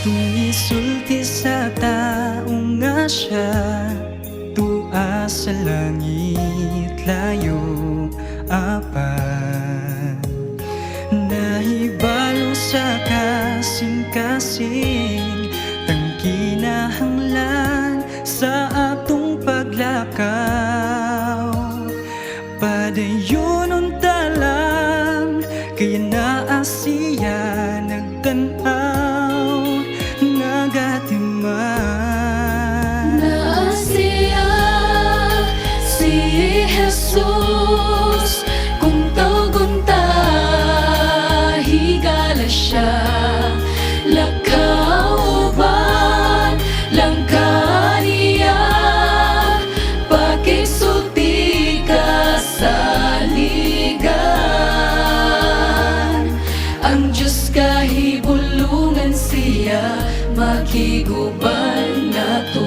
Tumisulti sa taong nga siya, tua sa langit layo apan. Nahibalo sa kasing-kasing, tangkinahanglan sa atong paglakaw. Padayon unta lang, kaya naa siya nagtanaw, nagatiman. Naa siya, si Jesus, kung tawag-unta, higala siya. Lakauban, langka niya, pakisulti ka sa ligan. Ang Diyos kahibulungan siya, makiguban nato.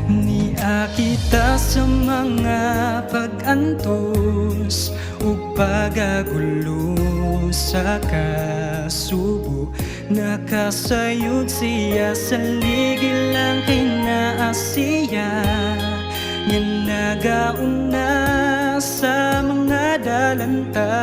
Niya kita sa mga pag-antos ug pagagulo sa kasubo. Nakasayod siya sa ligil lang kinaa siya, nga nagauna sa mga dalanta.